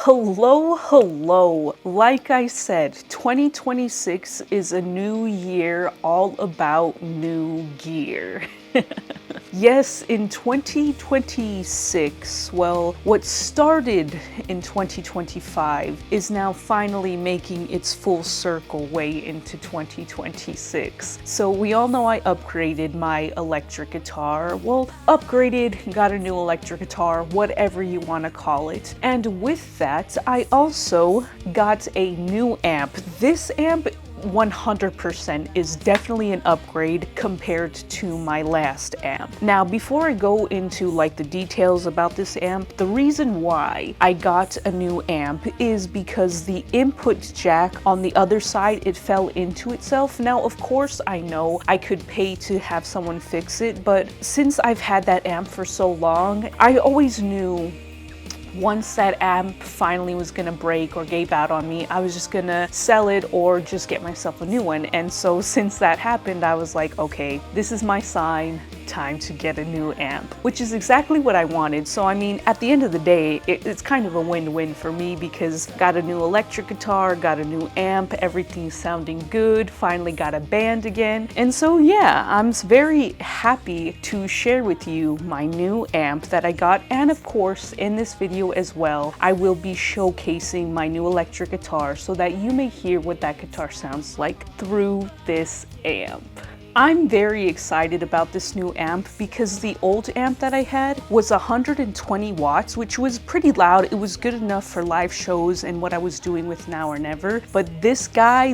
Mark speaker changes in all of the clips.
Speaker 1: Hello. Like I said, 2026 is a new year all about new gear. Yes, in 2026, well, what started in 2025 is now finally making its full circle way into 2026. So we all know I upgraded my electric guitar. Well, upgraded, got a new electric guitar, whatever you want to call it. And with that, I also got a new amp. This amp 100% is definitely an upgrade compared to my last amp. Now, before I go into like the details about this amp, the reason why I got a new amp is because the input jack on the other side, it fell into itself. Now, of course, I know I could pay to have someone fix it, but since I've had that amp for so long, I always knew once that amp finally was gonna break or gave out on me, I was just gonna sell it or just get myself a new one. And so since that happened, I was like, okay, this is my sign, time to get a new amp, which is exactly what I wanted. So I mean, at the end of the day, it's kind of a win-win for me because got a new electric guitar, got a new amp, everything's sounding good, finally got a band again. And so yeah, I'm very happy to share with you my new amp that I got. And of course, in this video as well, I will be showcasing my new electric guitar so that you may hear what that guitar sounds like through this amp. I'm very excited about this new amp because the old amp that I had was 120 watts, which was pretty loud. It was good enough for live shows and what I was doing with Now or Never. But this guy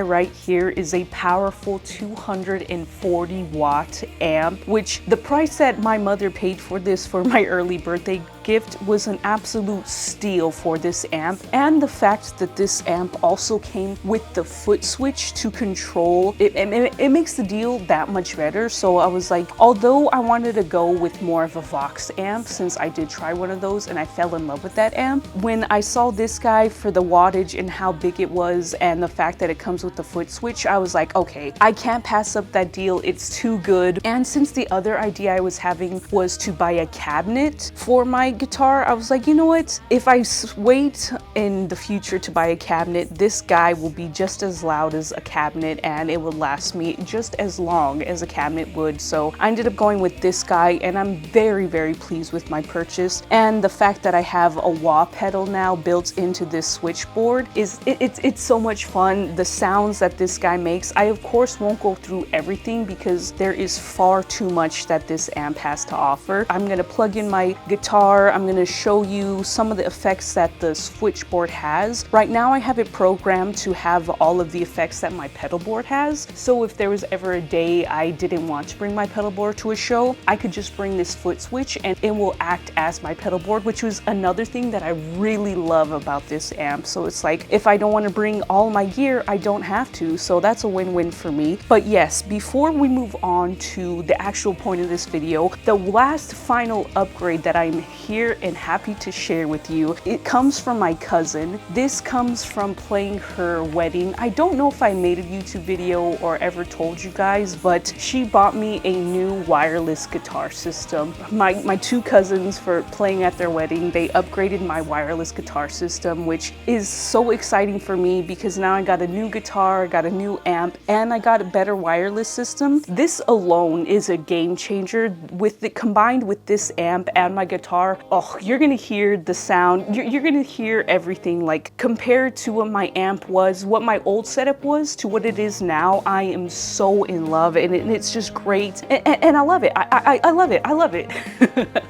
Speaker 1: right here is a powerful 240 watt amp, which the price that my mother paid for this for my early birthday gift was an absolute steal for this amp. And the fact that this amp also came with the foot switch to control it makes the deal that much better. So I was like, although I wanted to go with more of a Vox amp since I did try one of those and I fell in love with that amp, when I saw this guy for the wattage and how big it was and the fact that it comes with the foot switch, I was like, okay, I can't pass up that deal. It's too good. And since the other idea I was having was to buy a cabinet for my guitar, I was like, you know what, if I wait in the future to buy a cabinet, this guy will be just as loud as a cabinet and it will last me just as long as a cabinet would. So I ended up going with this guy and I'm very pleased with my purchase. And the fact that I have a wah pedal now built into this switchboard is it's so much fun. The sounds that this guy makes, I of course won't go through everything because there is far too much that this amp has to offer. I'm gonna plug in my guitar. I'm gonna show you some of the effects that the switchboard has. Right now I have it programmed to have all of the effects that my pedal board has. So if there was ever a day I didn't want to bring my pedal board to a show, I could just bring this foot switch and it will act as my pedal board, which was another thing that I really love about this amp. So it's like, if I don't want to bring all my gear, I don't have to. So that's a win-win for me. But yes, before we move on to the actual point of this video, the last final upgrade that I'm here and happy to share with you, it comes from my cousin. This comes from playing her wedding. I don't know if I made a YouTube video or ever told you guys, but she bought me a new wireless guitar system. My two cousins, for playing at their wedding, they upgraded my wireless guitar system, which is so exciting for me because now I got a new guitar, I got a new amp, and I got a better wireless system. This alone is a game changer. With it combined with this amp and my guitar, oh, you're gonna hear the sound, you're gonna hear everything. Like, compared to what my amp was, what my old setup was to what it is now, I am so in love and it's just great. And I love it. I love it. I love it.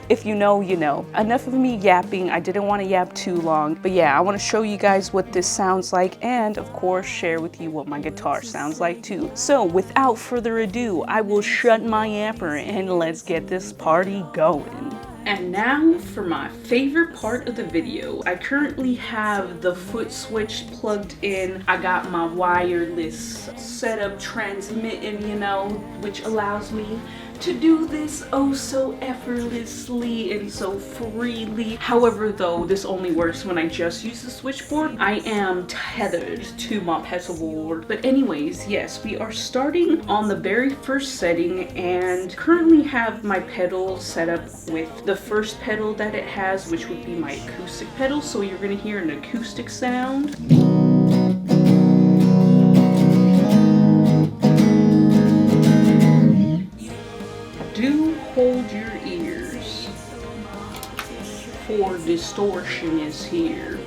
Speaker 1: If you know, you know. Enough of me yapping. I didn't want to yap too long. But yeah, I want to show you guys what this sounds like and of course share with you what my guitar sounds like too. So without further ado, I will shut my yapper and let's get this party going. And now for my favorite part of the video. I currently have the foot switch plugged in. I got my wireless setup transmitting, you know, which allows me to do this oh so effortlessly and so freely. However though, this only works when I just use the switchboard. I am tethered to my pedal board. But anyways, yes, we are starting on the very first setting and currently have my pedal set up with the first pedal that it has, which would be my acoustic pedal. So you're gonna hear an acoustic sound. Do hold your ears, for distortion is here.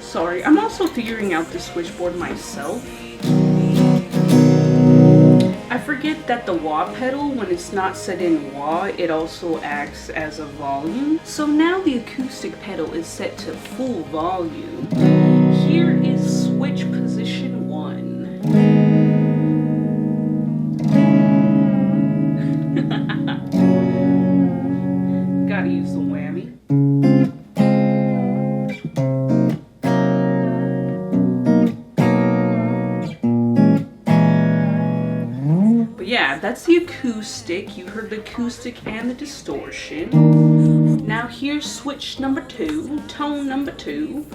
Speaker 1: Sorry, I'm also figuring out the switchboard myself. I forget that the wah pedal, when it's not set in wah, it also acts as a volume. So now the acoustic pedal is set to full volume. Here is switch position 1. Gotta use the whammy. Yeah, that's the acoustic. You heard the acoustic and the distortion. Now here's switch number 2, tone number 2.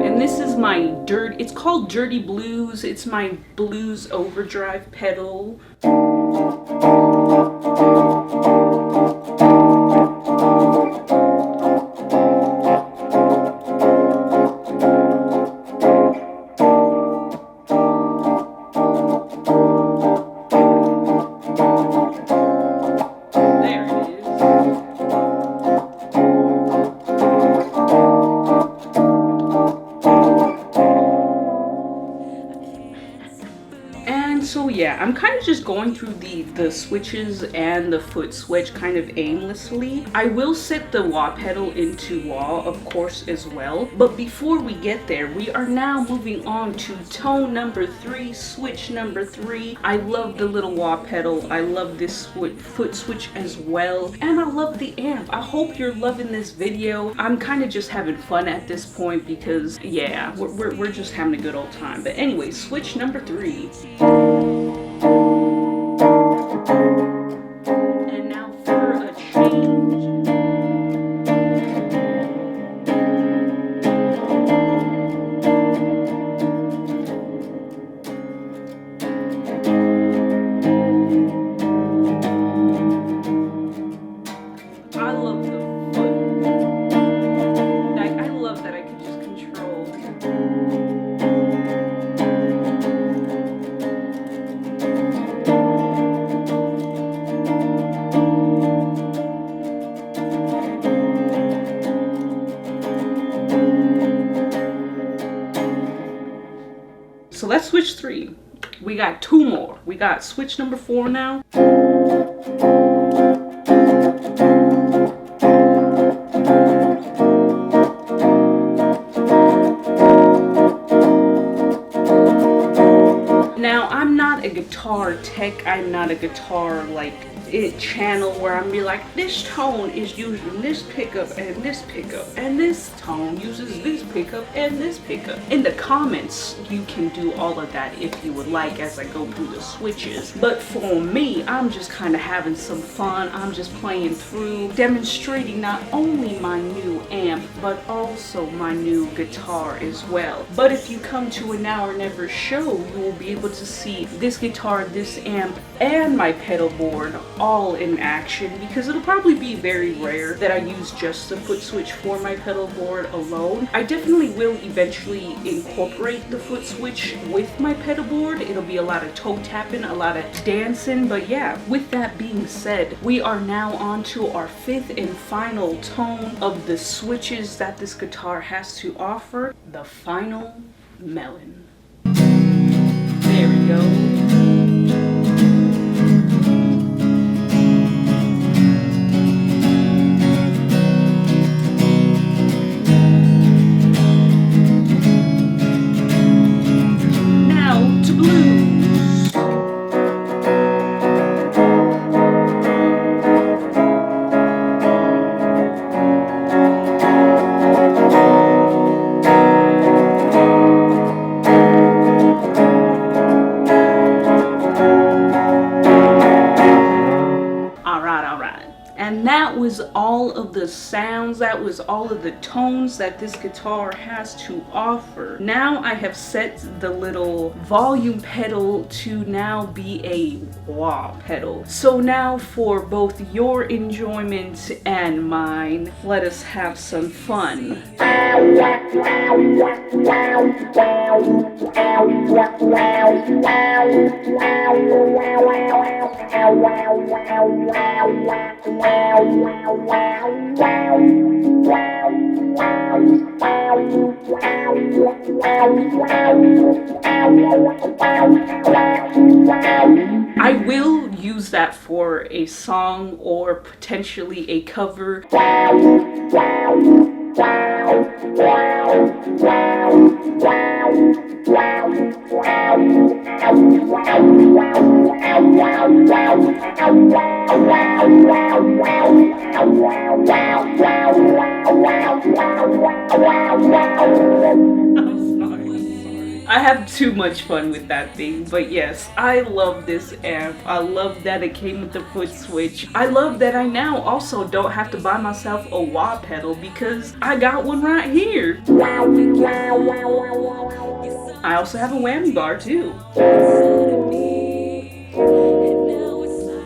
Speaker 1: And this is my it's called Dirty Blues. It's my blues overdrive pedal. So yeah, I'm kind of just going through the switches and the foot switch kind of aimlessly. I will set the wah pedal into wah, of course, as well. But before we get there, we are now moving on to tone number 3, switch number 3. I love the little wah pedal. I love this foot switch as well. And I love the amp. I hope you're loving this video. I'm kind of just having fun at this point because, yeah, we're just having a good old time. But anyway, switch number 3. And now for a change. I love the foot. Like, I love that I can just control. So that's switch 3. We got 2 more. We got switch number 4 now. Now, I'm not a guitar tech. I'm not a guitar channel where I'm be like, this tone is using this pickup and this pickup, and this tone uses this pickup and this pickup. In the comments, you can do all of that if you would like as I go through the switches. But for me, I'm just kind of having some fun. I'm just playing through, demonstrating not only my new amp, but also my new guitar as well. But if you come to a Now or Never show, you will be able to see this guitar, this amp, and my pedal board all in action, because it'll probably be very rare that I use just the foot switch for my pedal board alone. I definitely will eventually incorporate the foot switch with my pedal board. It'll be a lot of toe tapping, a lot of dancing, but yeah, with that being said, we are now on to our 5th and final tone of the switches that this guitar has to offer, the final melon. There we go. And that was all of the sounds, that was all of the tones that this guitar has to offer. Now I have set the little volume pedal to now be a wah pedal. So now for both your enjoyment and mine, let us have some fun. I will use that for a song or potentially a cover. I have too much fun with that thing, but yes, I love this amp. I love that it came with the foot switch. I love that I now also don't have to buy myself a wah pedal because I got one right here. I also have a whammy bar too.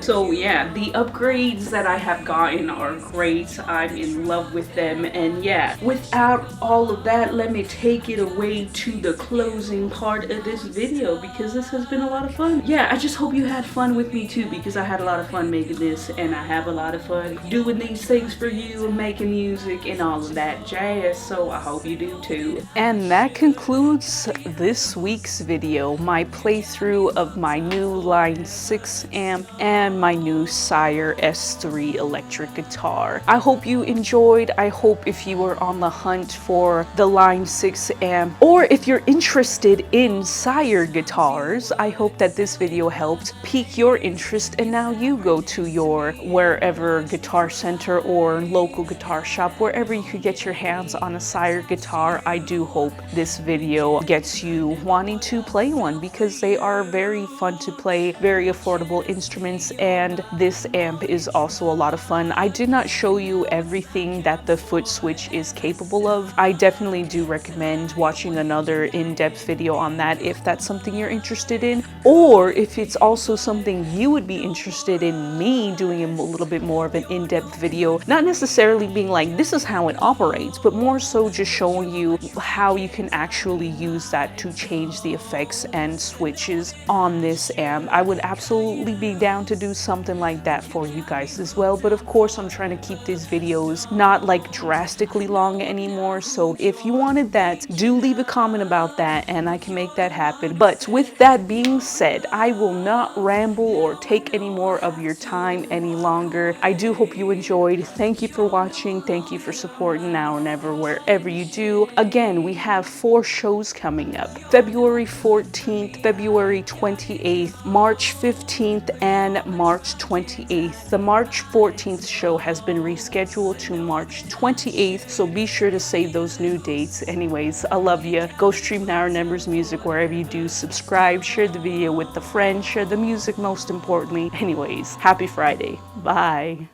Speaker 1: So yeah, the upgrades that I have gotten are great. I'm in love with them, and yeah, without all of that, let me take it away to the closing part of this video because this has been a lot of fun. Yeah, I just hope you had fun with me too because I had a lot of fun making this, and I have a lot of fun doing these things for you and making music and all of that jazz, so I hope you do too. And that concludes this week's video, my playthrough of my new Line 6 amp and my new Sire S3 electric guitar. I hope you enjoyed. I hope if you were on the hunt for the Line 6 amp, or if you're interested in Sire guitars, I hope that this video helped pique your interest and now you go to your wherever guitar center or local guitar shop, wherever you could get your hands on a Sire guitar. I do hope this video gets you wanting to play one because they are very fun to play, very affordable instruments, and this amp is also a lot of fun. I did not show you everything that the foot switch is capable of. I definitely do recommend watching another in-depth video on that if that's something you're interested in, or if it's also something you would be interested in me doing a little bit more of an in-depth video, not necessarily being like this is how it operates, but more so just showing you how you can actually use that to change the effects and switches on this amp. I would absolutely be down to do something like that for you guys as well, but of course I'm trying to keep these videos not like drastically long anymore, so if you wanted that, do leave a comment about that and I can make that happen. But with that being said, I will not ramble or take any more of your time any longer. I do hope you enjoyed. Thank you for watching. Thank you for supporting Now or Never wherever you do. Again, we have 4 shows coming up: February 14th, February 28th, March 15th, and March 28th. The March 14th show has been rescheduled to March 28th, so be sure to save those new dates. Anyways, I love you. Go stream Now or Never's music wherever you do. Subscribe, share the video with a friend, share the music most importantly. Anyways, happy Friday. Bye.